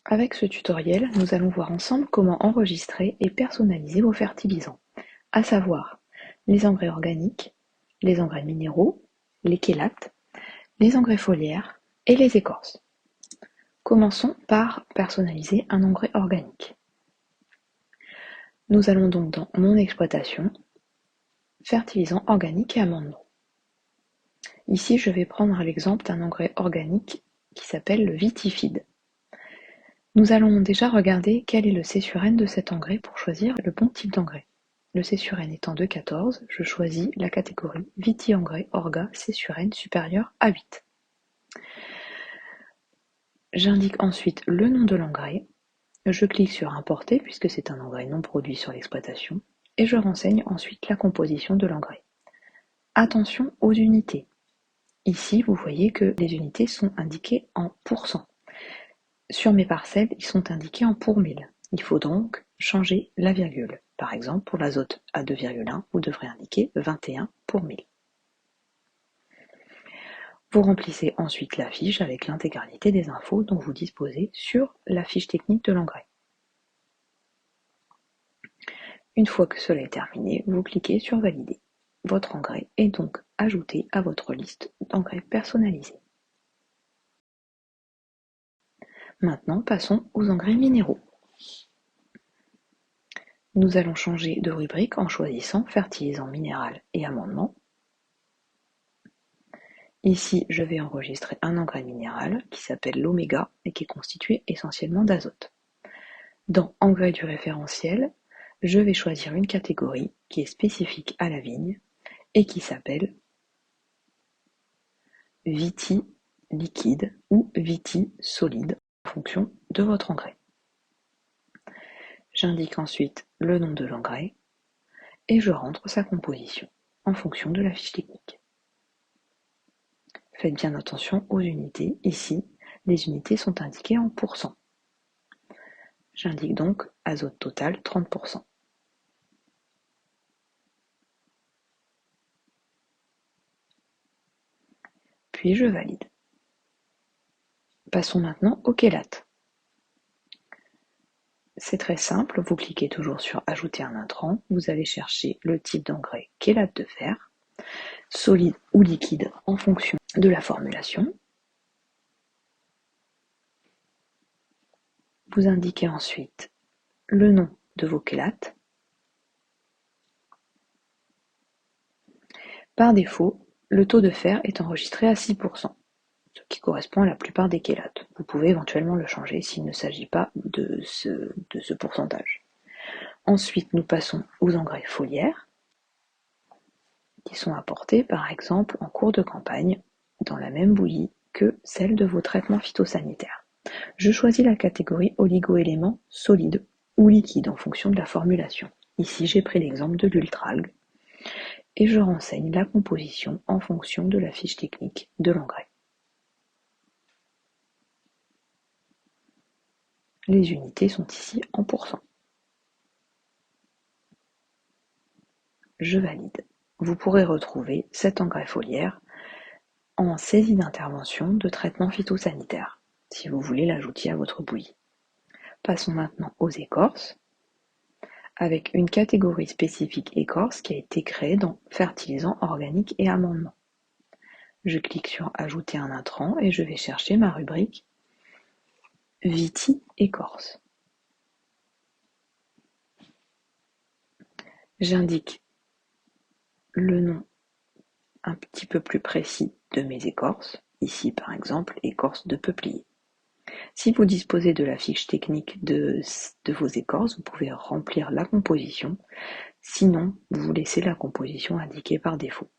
Avec ce tutoriel, nous allons voir ensemble comment enregistrer et personnaliser vos fertilisants, à savoir les engrais organiques, les engrais minéraux, les chélates, les engrais foliaires et les écorces. Commençons par personnaliser un engrais organique. Nous allons donc dans Mon exploitation, fertilisants organiques et amendements. Ici, je vais prendre l'exemple d'un engrais organique qui s'appelle le Vitifide. Nous allons déjà regarder quel est le C sur N de cet engrais pour choisir le bon type d'engrais. Le C sur N étant de 14, je choisis la catégorie Viti-engrais Orga C sur N supérieur à 8. J'indique ensuite le nom de l'engrais, je clique sur Importer puisque c'est un engrais non produit sur l'exploitation, et je renseigne ensuite la composition de l'engrais. Attention aux unités. Ici, vous voyez que les unités sont indiquées en pourcents. Sur mes parcelles, ils sont indiqués en pour 1000. Il faut donc changer la virgule. Par exemple, pour l'azote à 2,1, vous devrez indiquer 21 pour 1000. Vous remplissez ensuite la fiche avec l'intégralité des infos dont vous disposez sur la fiche technique de l'engrais. Une fois que cela est terminé, vous cliquez sur Valider. Votre engrais est donc ajouté à votre liste d'engrais personnalisés. Maintenant, passons aux engrais minéraux. Nous allons changer de rubrique en choisissant fertilisant minéral et amendement. Ici, je vais enregistrer un engrais minéral qui s'appelle l'oméga et qui est constitué essentiellement d'azote. Dans engrais du référentiel, je vais choisir une catégorie qui est spécifique à la vigne et qui s'appelle Viti liquide ou Viti solide en fonction de votre engrais. J'indique ensuite le nom de l'engrais et je rentre sa composition en fonction de la fiche technique. Faites bien attention aux unités. Ici, les unités sont indiquées en pourcents. J'indique donc azote total 30%. Puis je valide. Passons maintenant au chélate. C'est très simple, vous cliquez toujours sur Ajouter un intrant, vous allez chercher le type d'engrais chélate de fer, solide ou liquide en fonction de la formulation. Vous indiquez ensuite le nom de vos chélates. Par défaut, le taux de fer est enregistré à 6%, ce qui correspond à la plupart des chélates. Vous pouvez éventuellement le changer s'il ne s'agit pas de ce pourcentage. Ensuite, nous passons aux engrais foliaires, qui sont apportés par exemple en cours de campagne, dans la même bouillie que celle de vos traitements phytosanitaires. Je choisis la catégorie oligo-éléments solides ou liquides en fonction de la formulation. Ici, j'ai pris l'exemple de l'ultralgue et je renseigne la composition en fonction de la fiche technique de l'engrais. Les unités sont ici en pourcents. Je valide. Vous pourrez retrouver cet engrais foliaire en saisie d'intervention de traitement phytosanitaire, si vous voulez l'ajouter à votre bouillie. Passons maintenant aux écorces, avec une catégorie spécifique écorce qui a été créée dans fertilisants organiques et amendements. Je clique sur Ajouter un intrant et je vais chercher ma rubrique Viti écorce. J'indique le nom un petit peu plus précis de mes écorces, ici par exemple écorce de peuplier. Si vous disposez de la fiche technique de vos écorces, vous pouvez remplir la composition, sinon vous laissez la composition indiquée par défaut.